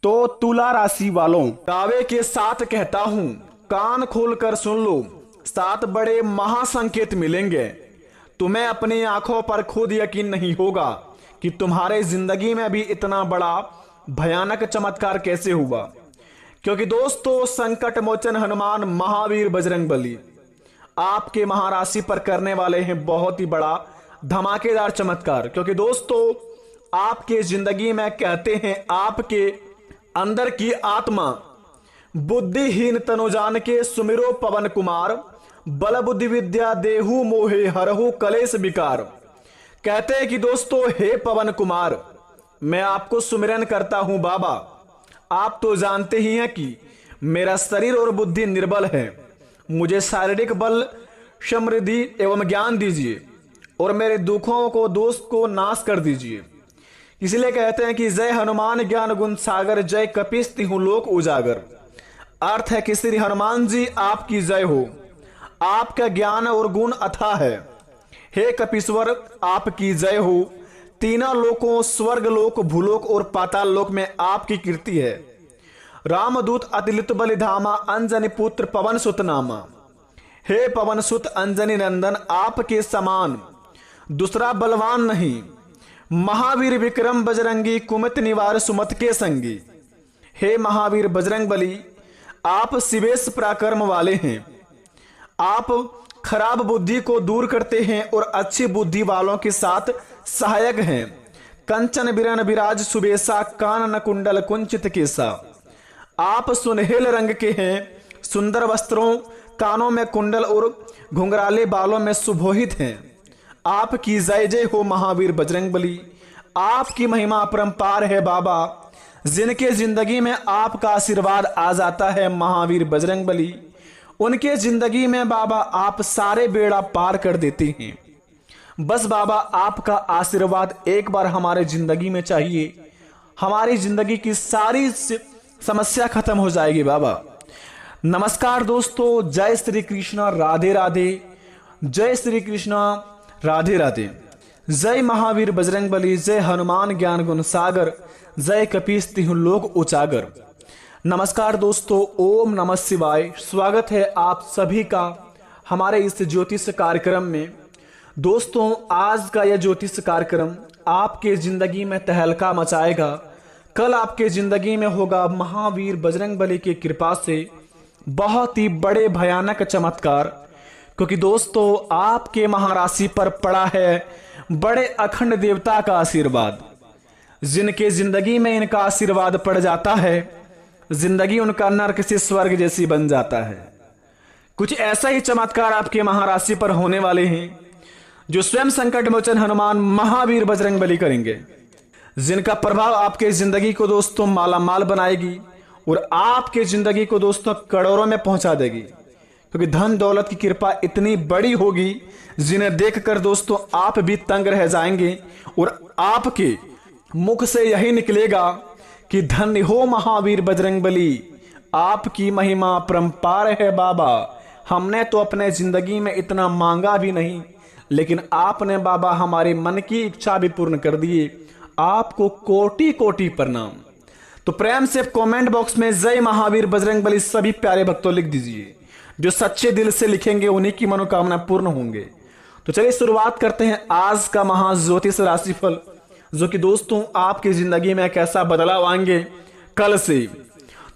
तो तुला राशि वालों, दावे के साथ कहता हूं, कान खोलकर सुन लो, 7 बड़े महासंकेत मिलेंगे। तुम्हें अपनी आंखों पर खुद यकीन नहीं होगा कि तुम्हारे जिंदगी में भी इतना बड़ा भयानक चमत्कार कैसे हुआ। क्योंकि दोस्तों, संकट मोचन हनुमान महावीर बजरंगबली आपके महाराशि पर करने वाले हैं बहुत ही बड़ा धमाकेदार चमत्कार। क्योंकि दोस्तों, आपके जिंदगी में कहते हैं आपके अंदर की आत्मा बुद्धिहीन तनु जान के सुमिरो पवन कुमार, बल बुद्धि विद्या देहु मोहे हरहु कलेश विकार। कहते हैं कि दोस्तों, हे पवन कुमार, मैं आपको सुमिरन करता हूं बाबा। आप तो जानते ही हैं कि मेरा शरीर और बुद्धि निर्बल है। मुझे शारीरिक बल, समृद्धि एवं ज्ञान दीजिए और मेरे दुखों को, दोष को नाश कर दीजिए। इसलिए कहते हैं कि जय हनुमान ज्ञान गुण सागर, जय कपीस तिहु लोक उजागर। अर्थ है कि श्री हनुमान जी आपकी जय हो। आपका ज्ञान और गुण अथाह है। हे कपीश्वर, आपकी जय हो। तीनों लोकों, स्वर्ग लोक, भूलोक और पाताल लोक में आपकी कीर्ति है। रामदूत अतिलित बलिधामा, अंजनी पुत्र पवन सुत नामा। हे पवन सुत अंजनी नंदन, आपके समान दूसरा बलवान नहीं। महावीर विक्रम बजरंगी, कुमत निवार सुमत के संगी। हे महावीर बजरंग बली, आप शिवेश पराक्रम वाले हैं। आप खराब बुद्धि को दूर करते हैं और अच्छी बुद्धि वालों के साथ सहायक हैं। कंचन बिरन विराज सुबेसा, कानन कुंडल कुंचित केसा। आप सुनहले रंग के हैं, सुंदर वस्त्रों, कानों में कुंडल और घुंघराले बालों में सुभोहित हैं। आपकी जय जय हो महावीर बजरंगबली। आपकी महिमा अपरंपार है बाबा। जिनके जिंदगी में आपका आशीर्वाद आ जाता है महावीर बजरंगबली, उनके जिंदगी में बाबा आप सारे बेड़ा पार कर देते हैं। बस बाबा, आपका आशीर्वाद एक बार हमारे जिंदगी में चाहिए। हमारी जिंदगी की सारी समस्या खत्म हो जाएगी बाबा। नमस्कार दोस्तों, जय श्री कृष्ण, राधे राधे। जय श्री कृष्ण, राधे राधे। जय महावीर बजरंगबली, जय हनुमान ज्ञान गुण सागर, जय कपीस तिहु लोक उजागर। नमस्कार दोस्तों, ओम नमः शिवाय। स्वागत है आप सभी का हमारे इस ज्योतिष कार्यक्रम में। दोस्तों, आज का यह ज्योतिष कार्यक्रम आपके जिंदगी में तहलका मचाएगा। कल आपके जिंदगी में होगा महावीर बजरंगबली की कृपा से बहुत ही बड़े भयानक चमत्कार। क्योंकि दोस्तों, आपके महाराशि पर पड़ा है बड़े अखंड देवता का आशीर्वाद। जिनके जिंदगी में इनका आशीर्वाद पड़ जाता है, जिंदगी उनका नरक से स्वर्ग जैसी बन जाता है। कुछ ऐसा ही चमत्कार आपके महाराशि पर होने वाले हैं, जो स्वयं संकट मोचन हनुमान महावीर बजरंगबली करेंगे। जिनका प्रभाव आपके जिंदगी को दोस्तों मालामाल बनाएगी और आपके जिंदगी को दोस्तों करोड़ों में पहुंचा देगी। क्योंकि धन दौलत की कृपा इतनी बड़ी होगी, जिन्हें देखकर दोस्तों आप भी तंग रह जाएंगे और आपके मुख से यही निकलेगा कि धन्य हो महावीर बजरंगबली, आपकी महिमा परंपार है बाबा। हमने तो अपने जिंदगी में इतना मांगा भी नहीं, लेकिन आपने बाबा हमारे मन की इच्छा भी पूर्ण कर दिए। आपको कोटि कोटि प्रणाम। तो प्रेम से कमेंट बॉक्स में जय महावीर बजरंगबली सभी प्यारे भक्तों लिख दीजिए। जो सच्चे दिल से लिखेंगे उन्हीं की मनोकामना पूर्ण होंगे। तो चलिए शुरुआत करते हैं आज का महाज्योतिष राशिफल, जो कि दोस्तों आपकी जिंदगी में कैसा बदलाव आएंगे कल से।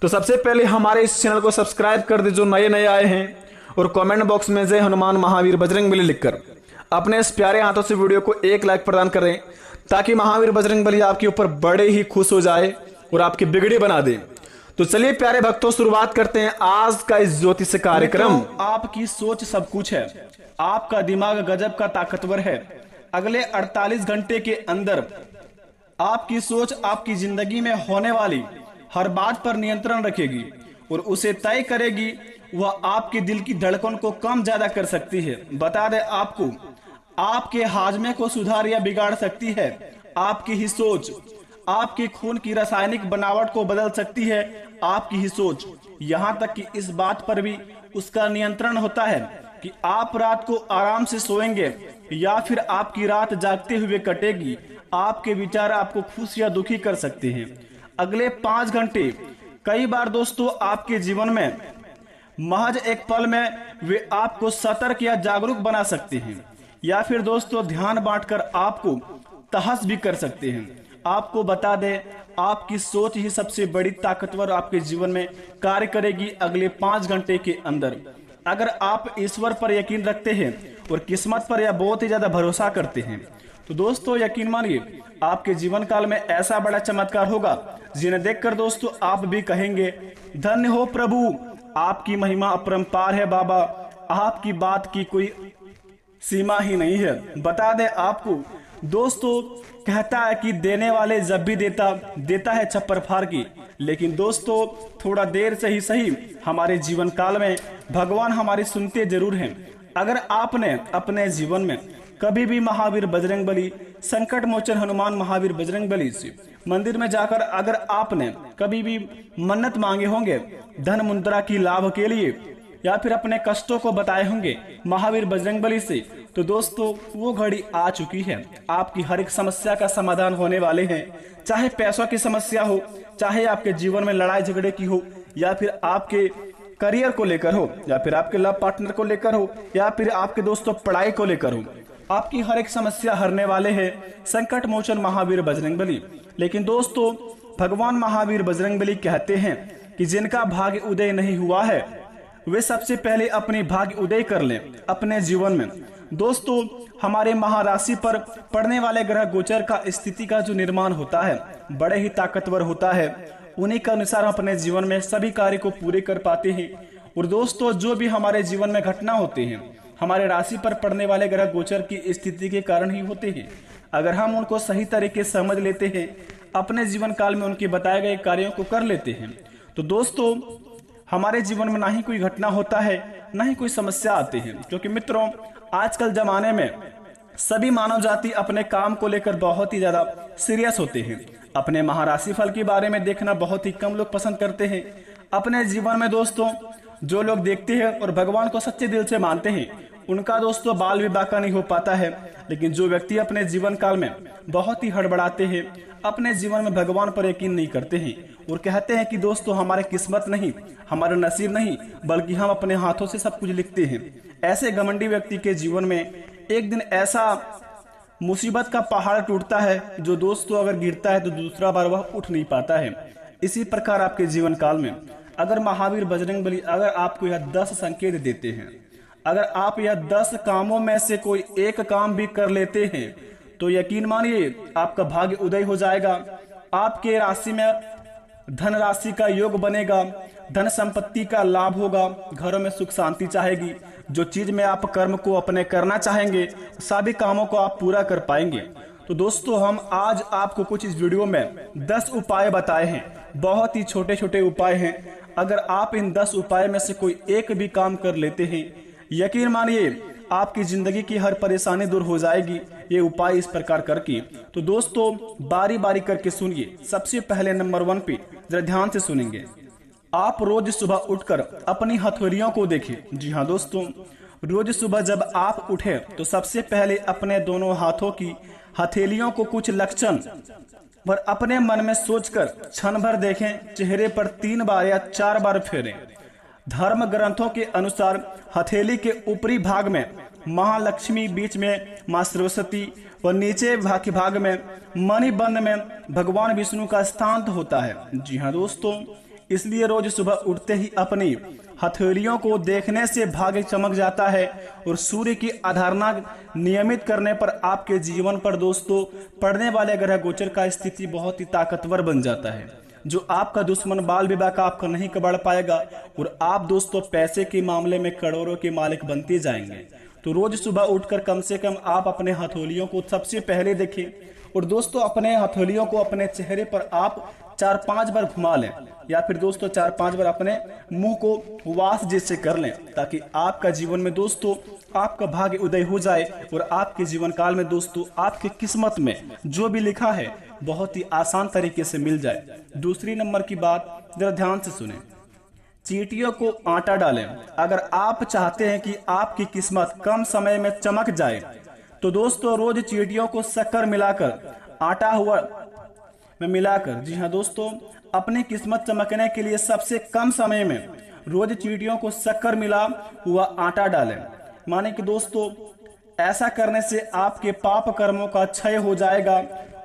तो सबसे पहले हमारे इस चैनल को सब्सक्राइब कर दे जो नए नए आए हैं, और कमेंट बॉक्स में जय हनुमान महावीर बजरंगबली लिखकर अपने इस प्यारे हाथों से वीडियो को एक लाइक प्रदान करें, ताकि महावीर बजरंगबली आपके ऊपर बड़े ही खुश हो जाए और आपकी बिगड़ी बना दे। तो चलिए प्यारे भक्तों, शुरुआत करते हैं आज का इस ज्योतिष कार्यक्रम। आपकी सोच सब कुछ है, आपका दिमाग गजब का ताकतवर है। अगले 48 घंटे के अंदर आपकी सोच आपकी जिंदगी में होने वाली हर बात पर नियंत्रण रखेगी और उसे तय करेगी। वह आपके दिल की धड़कन को कम ज्यादा कर सकती है। बता दें आपको, आपके हाजमे को सुधार या बिगाड़ सकती है। आपकी ही सोच आपके खून की रासायनिक बनावट को बदल सकती है। आपकी ही सोच, यहाँ तक कि इस बात पर भी उसका नियंत्रण होता है कि आप रात को आराम से सोएंगे या फिर आपकी रात जागते हुए कटेगी। आपके विचार आपको खुश या दुखी कर सकते हैं। अगले 5 घंटे कई बार दोस्तों आपके जीवन में महज एक पल में वे आपको सतर्क या जागरूक बना सकते हैं, या फिर दोस्तों ध्यान बांटकर आपको तहस भी कर सकते हैं। आपको बता दें, आपकी सोच ही सबसे बड़ी ताकतवर आपके जीवन में कार्य करेगी अगले 5 घंटे के अंदर। अगर आप ईश्वर पर यकीन रखते हैं और किस्मत पर या बहुत ही ज्यादा भरोसा करते हैं तो दोस्तों यकीन मानिए आपके जीवन काल में ऐसा बड़ा चमत्कार होगा जिन्हें देखकर दोस्तों आप भी कहेंगे, धन्य हो प्रभु, आपकी महिमा अपरंपार है बाबा, आपकी बात की कोई सीमा ही नहीं है। बता दें आपको दोस्तों, कहता है कि देने वाले जब भी देता है छप्पर फाड़ की, लेकिन दोस्तों थोड़ा देर से ही सही हमारे जीवन काल में भगवान हमारी सुनते जरूर हैं। अगर आपने अपने जीवन में कभी भी महावीर बजरंगबली, संकट मोचन हनुमान महावीर बजरंगबली से मंदिर में जाकर अगर आपने कभी भी मन्नत मांगे होंगे धन मुद्रा की लाभ के लिए, या फिर अपने कष्टों को बताए होंगे महावीर बजरंगबली से, तो दोस्तों वो घड़ी आ चुकी है। आपकी हर एक समस्या का समाधान होने वाले हैं। चाहे पैसों की समस्या हो, चाहे आपके जीवन में लड़ाई झगड़े की हो, या फिर आपके करियर को लेकर हो, या फिर आपके लव पार्टनर को लेकर हो, या फिर आपके दोस्तों पढ़ाई को लेकर हो, आपकी हर एक समस्या हरने वाले हैं संकट मोचन महावीर बजरंगबली। लेकिन दोस्तों भगवान महावीर बजरंगबली कहते हैं कि जिनका भाग्य उदय नहीं हुआ है वे सबसे पहले अपने भाग्य उदय कर लें अपने जीवन में। दोस्तों हमारे महाराशि पर पड़ने वाले ग्रह गोचर का स्थिति का जो निर्माण होता है बड़े ही ताकतवर होता है। उन्हीं के अनुसार हम अपने जीवन में सभी कार्य को पूरे कर पाते हैं। और दोस्तों जो भी हमारे जीवन में घटना होते हैं हमारे राशि पर पड़ने वाले ग्रह गोचर की स्थिति के कारण ही होते हैं। अगर हम उनको सही तरीके से समझ लेते हैं, अपने जीवन काल में उनके बताए गए कार्यों को कर लेते हैं, तो दोस्तों हमारे जीवन में ना ही कोई घटना होता है ना ही कोई समस्या आती है। क्योंकि मित्रों आजकल जमाने में सभी मानव जाति अपने काम को लेकर बहुत ही ज्यादा सीरियस होते हैं। अपने महाराशि फल के बारे में देखना बहुत ही कम लोग पसंद करते हैं। अपने जीवन में दोस्तों जो लोग देखते हैं और भगवान को सच्चे दिल से मानते हैं उनका दोस्तों बाल विवाह का नहीं हो पाता है। लेकिन जो व्यक्ति अपने जीवन काल में बहुत ही हड़बड़ाते हैं, अपने जीवन में भगवान पर यकीन नहीं करते हैं और कहते हैं कि दोस्तों हमारे किस्मत नहीं, हमारा नसीब नहीं, बल्कि हम अपने हाथों से सब कुछ लिखते हैं, ऐसे घमंडी व्यक्ति के जीवन में एक दिन ऐसा मुसीबत का पहाड़ टूटता है जो दोस्तों अगर गिरता है तो दूसरा बार वह उठ नहीं पाता है। इसी प्रकार आपके जीवन काल में अगर महावीर बजरंगबली अगर आपको यह 10 संकेत देते हैं, अगर आप यह 10 कामों में से कोई एक काम भी कर लेते हैं तो यकीन मानिए आपका भाग्य उदय हो जाएगा। आपके राशि में धन राशि का योग बनेगा, धन संपत्ति का लाभ होगा, घरों में सुख शांति चाहेगी। जो चीज में आप कर्म को अपने करना चाहेंगे सभी कामों को आप पूरा कर पाएंगे। तो दोस्तों हम आज आपको कुछ इस वीडियो में 10 उपाय बताए हैं, बहुत ही छोटे छोटे उपाय हैं। अगर आप इन 10 उपाय में से कोई एक भी काम कर लेते हैं, यकीन मानिए आपकी जिंदगी की हर परेशानी दूर हो जाएगी ये उपाय इस प्रकार करके। तो दोस्तों बारी बारी करके सुनिए। सबसे पहले नंबर 1 पे जरा ध्यान से सुनेंगे। आप रोज सुबह उठकर अपनी हथेलियों को देखें। जी हाँ दोस्तों, रोज सुबह जब आप उठे तो सबसे पहले अपने दोनों हाथों की हथेलियों को कुछ लक्षण पर अपने मन में सोचकर क्षण भर देखें, चेहरे पर 3 बार या 4 बार फेरें। धर्म ग्रंथों के अनुसार हथेली के ऊपरी भाग में महालक्ष्मी, बीच में मां सरस्वती और नीचे भाग में मणिबंध में भगवान विष्णु का स्थान होता है। जी हाँ दोस्तों, इसलिए रोज सुबह उठते ही अपनी हथेलियों को देखने से भाग्य चमक जाता है और सूर्य की आराधना नियमित करने पर आपके जीवन पर दोस्तों पड़ने वाले ग्रह गोचर का स्थिति बहुत ही ताकतवर बन जाता है। जो आपका दुश्मन बाल विवाह का आपका नहीं कबाड़ पाएगा और आप दोस्तों पैसे के मामले में करोड़ों के मालिक बनते जाएंगे। तो रोज सुबह उठकर कम से कम आप अपने हथेलियों को सबसे पहले देखें और दोस्तों अपने हथेलियों को अपने चेहरे पर आप 4-5 बार घुमा लें, या फिर दोस्तों 4-5 बार अपने मुंह को वास जैसे कर लें, ताकि आपका जीवन में दोस्तों आपका भाग्य उदय हो जाए और आपके जीवन काल में दोस्तों आपकी किस्मत में जो भी लिखा है बहुत ही आसान तरीके से मिल जाए। दूसरी नंबर की बात जरा ध्यान से सुने। चींटियों को आटा डालें। अगर आप चाहते हैं कि आपकी किस्मत कम समय में चमक जाए तो दोस्तों रोज चींटियों को शक्कर मिलाकर आटा हुआ में मिलाकर, जी हाँ दोस्तों, अपनी किस्मत चमकने के लिए सबसे कम समय में रोज चींटियों को शक्कर मिला हुआ आटा डालें। माने कि दोस्तों ऐसा करने से आपके पाप कर्मों का क्षय हो जाएगा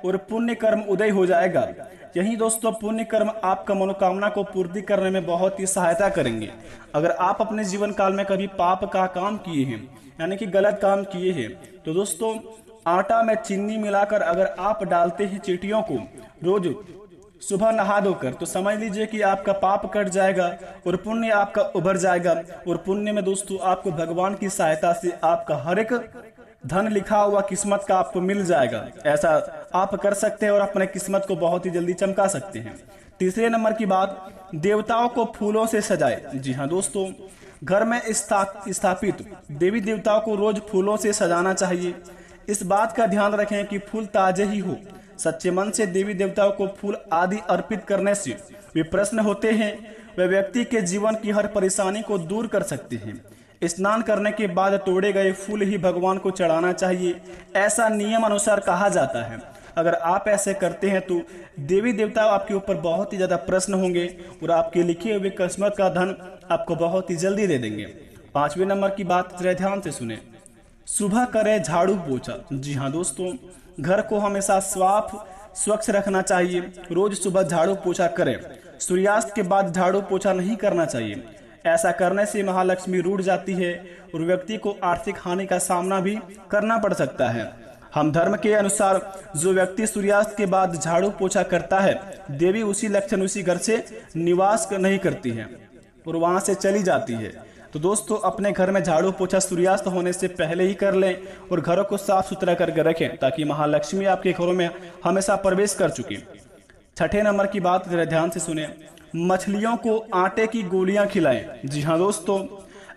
और पुण्य कर्म उदय हो जाएगा। यही दोस्तों पुण्य कर्म आपका मनोकामना को पूर्ति करने में बहुत ही सहायता करेंगे। अगर आप अपने जीवन काल में कभी पाप का काम किए हैं, यानी कि गलत काम किए हैं, तो दोस्तों आटा में चीनी मिलाकर अगर आप डालते हैं चींटियों को रोज सुबह नहा धोकर, तो समझ लीजिए कि आपका पाप कट जाएगा और पुण्य आपका उभर जाएगा। और पुण्य में दोस्तों आपको भगवान की सहायता से आपका हर एक धन लिखा हुआ किस्मत का आपको मिल जाएगा। ऐसा आप कर सकते हैं और अपने किस्मत को बहुत ही जल्दी चमका सकते हैं। तीसरे नंबर की बात, देवताओं को फूलों से सजाए। जी हाँ दोस्तों, घर में स्थापित देवी देवताओं को रोज फूलों से सजाना चाहिए। इस बात का ध्यान रखें कि फूल ताजे ही हो। सच्चे मन से देवी देवताओं को फूल आदि अर्पित करने से वे प्रसन्न होते हैं। वे व्यक्ति के जीवन की हर परेशानी को दूर कर सकते हैं। स्नान करने के बाद तोड़े गए फूल ही भगवान को चढ़ाना चाहिए, ऐसा नियम अनुसार कहा जाता है। अगर आप ऐसे करते हैं तो देवी देवता आपके ऊपर बहुत ही ज्यादा प्रसन्न होंगे और आपके लिखे हुए किस्मत का धन आपको बहुत ही जल्दी दे देंगे। पांचवें नंबर की बात जरा ध्यान से सुने, सुबह करें झाड़ू पोछा। जी हाँ दोस्तों, घर को हमेशा साफ स्वच्छ रखना चाहिए। रोज सुबह झाड़ू पोछा करें। सूर्यास्त के बाद झाड़ू पोछा नहीं करना चाहिए। ऐसा करने से महालक्ष्मी रूठ जाती है और व्यक्ति को आर्थिक हानि का सामना भी करना पड़ सकता है। हम धर्म के अनुसार जो व्यक्ति सूर्यास्त के बाद झाड़ू पोछा करता है, देवी उसी लक्षण उसी घर से निवास नहीं करती है और वहां से चली जाती है। तो दोस्तों अपने घर में झाड़ू पोछा सूर्यास्त होने से पहले ही कर लें और घरों को साफ सुथरा करके रखें ताकि महालक्ष्मी आपके घरों में हमेशा प्रवेश कर चुकी। छठे नंबर की बात जरा ध्यान से सुने, मछलियों को आटे की गोलियां खिलाएं। जी हाँ दोस्तों,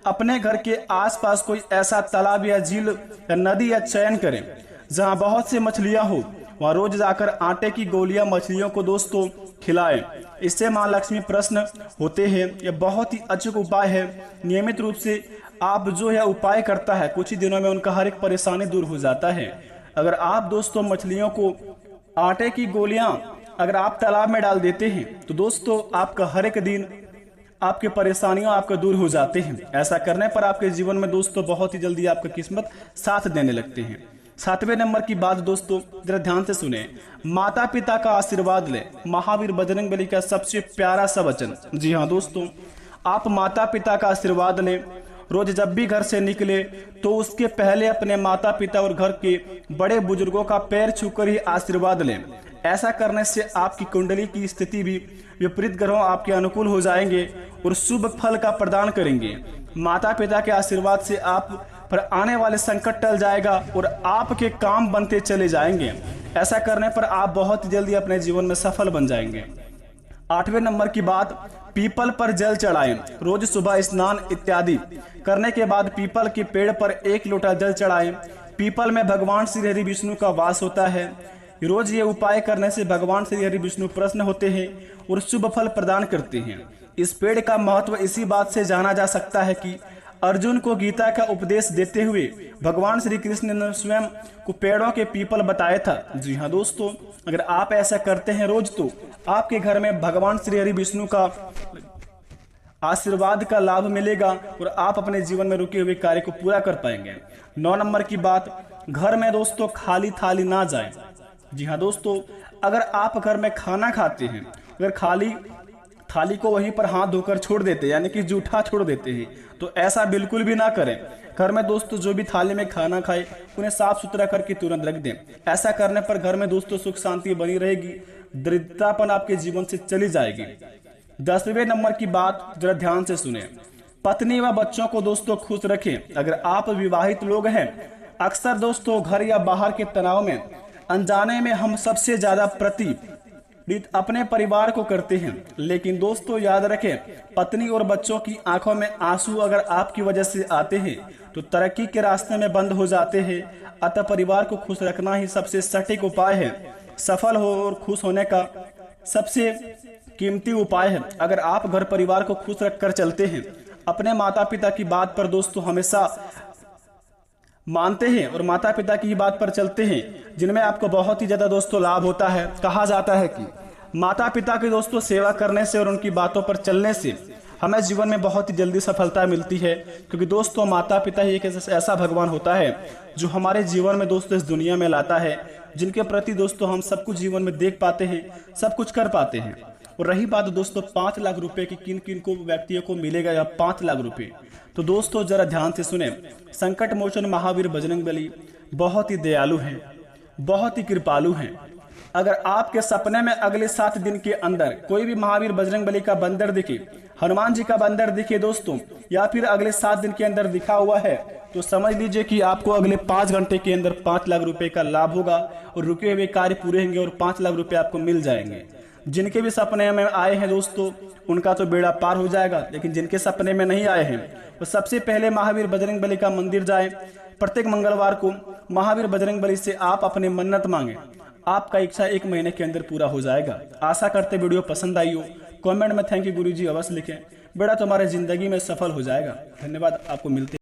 अपने घर के आसपास कोई ऐसा तालाब या झील या नदी या चयन करें जहां बहुत से मछलियां हो। वहां रोज जाकर आटे की गोलियां मछलियों को दोस्तों खिलाएं। इससे मां लक्ष्मी प्रसन्न होते हैं। यह बहुत ही अचूक उपाय है। नियमित रूप से आप जो यह उपाय करता है, कुछ ही दिनों में उनका हर एक परेशानी दूर हो जाता है। अगर आप दोस्तों मछलियों को आटे की गोलियां अगर आप तालाब में डाल देते हैं तो दोस्तों आपका हर एक दिन आपके परेशानियां आपका दूर हो जाते हैं। ऐसा करने पर आपके जीवन में दोस्तों बहुत ही जल्दी आपका किस्मत साथ देने लगते हैं। सातवें नंबर की बात दोस्तों जरा ध्यान से सुने, माता पिता का आशीर्वाद ले। महावीर बजरंगबली का सबसे प्यारा सा वचन। जी हाँ दोस्तों, आप माता पिता का आशीर्वाद लें। रोज जब भी घर से निकले तो उसके पहले अपने माता पिता और घर के बड़े बुजुर्गों का पैर छूकर ही आशीर्वाद लें। ऐसा करने से आपकी कुंडली की स्थिति भी विपरीत ग्रहों आपके अनुकूल हो जाएंगे और शुभ फल का प्रदान करेंगे। माता पिता के आशीर्वाद से आप पर आने वाले संकट टल जाएगा और आपके काम बनते चले जाएंगे। ऐसा करने पर आप बहुत जल्दी अपने जीवन में सफल बन जाएंगे। आठवें नंबर की बात, पीपल पर जल चढ़ाएं। रोज सुबह स्नान इत्यादि करने के बाद पीपल के पेड़ पर 1 लोटा जल चढ़ाएं। पीपल में भगवान श्री हरि विष्णु का वास होता है। रोज ये उपाय करने से भगवान श्री हरि विष्णु प्रसन्न होते हैं और शुभ फल प्रदान करते हैं। इस पेड़ का महत्व इसी बात से जाना जा सकता है कि अर्जुन को गीता का उपदेश देते हुए भगवान श्री कृष्ण ने स्वयं को पेड़ों के पीपल बताया था। जी हाँ दोस्तों, अगर आप ऐसा करते हैं रोज तो आपके घर में भगवान श्री हरि विष्णु का आशीर्वाद का लाभ मिलेगा और आप अपने जीवन में रुके हुए कार्य को पूरा कर पाएंगे। 9 नंबर की बात, घर में दोस्तों खाली थाली ना जाए। जी हाँ दोस्तों, अगर आप घर में खाना खाते हैं, अगर खाली थाली को वहीं पर हाथ धोकर छोड़ देते हैं, यानी कि जूठा छोड़ देते हैं, तो ऐसा बिल्कुल भी ना करें। घर में दोस्तों जो भी थाली में खाना खाए उन्हें साफ सुथरा करके तुरंत रख दें। ऐसा करने पर घर में दोस्तों सुख शांति बनी रहेगी, दरिद्रतापन आपके जीवन से चली जाएगी। 10वें नंबर की बात जरा ध्यान से सुने, पत्नी व बच्चों को दोस्तों खुश रखें। अगर आप विवाहित लोग हैं, अक्सर दोस्तों घर या बाहर के तनाव में अनजाने में हम सबसे ज्यादा प्रतिनिधित्व अपने परिवार को करते हैं। लेकिन दोस्तों याद रखें, पत्नी और बच्चों की आंखों में आंसू अगर आपकी वजह से आते हैं तो तरक्की के रास्ते में बंद हो जाते हैं। अतः परिवार को खुश रखना ही सबसे सटीक उपाय है। सफल हो और खुश होने का सबसे कीमती उपाय है। अगर आप घर परिवार को खुश रखकर चलते हैं, अपने माता पिता की बात पर दोस्तों हमेशा मानते हैं और माता पिता की बात पर चलते हैं, जिनमें आपको बहुत ही ज्यादा दोस्तों लाभ होता है। कहा जाता है कि माता पिता की दोस्तों सेवा करने से और उनकी बातों पर चलने से हमें जीवन में बहुत ही जल्दी सफलता मिलती है, क्योंकि दोस्तों माता पिता ही एक ऐसा भगवान होता है जो हमारे जीवन में दोस्तों इस दुनिया में लाता है, जिनके प्रति दोस्तों हम सब कुछ जीवन में देख पाते हैं, सब कुछ कर पाते हैं। और रही बात दोस्तों 5 लाख रुपए की, किन किन को व्यक्तियों को मिलेगा या 5 लाख रुपए, तो दोस्तों जरा ध्यान से सुने। संकट मोचन महावीर बजरंगबली बहुत ही दयालु हैं, बहुत ही कृपालु हैं। अगर आपके सपने में अगले 7 दिन के अंदर कोई भी महावीर बजरंगबली का बंदर दिखे, हनुमान जी का बंदर दिखे दोस्तों, या फिर अगले 7 दिन के अंदर दिखा हुआ है, तो समझ लीजिए कि आपको अगले 5 घंटे के अंदर 5 लाख रुपए का लाभ होगा और रुके हुए कार्य पूरे होंगे और 5 लाख रुपए आपको मिल जाएंगे। जिनके भी सपने में आए हैं दोस्तों उनका तो बेड़ा पार हो जाएगा, लेकिन जिनके सपने में नहीं आए हैं वो सबसे पहले महावीर बजरंगबली का मंदिर जाएं। प्रत्येक मंगलवार को महावीर बजरंगबली से आप अपनी मन्नत मांगे, आपका इच्छा 1 महीने के अंदर पूरा हो जाएगा। आशा करते वीडियो पसंद आई हो। कमेंट में थैंक यू गुरुजी अवश्य लिखें, बेड़ा तुम्हारे जिंदगी में सफल हो जाएगा। धन्यवाद, आपको मिलते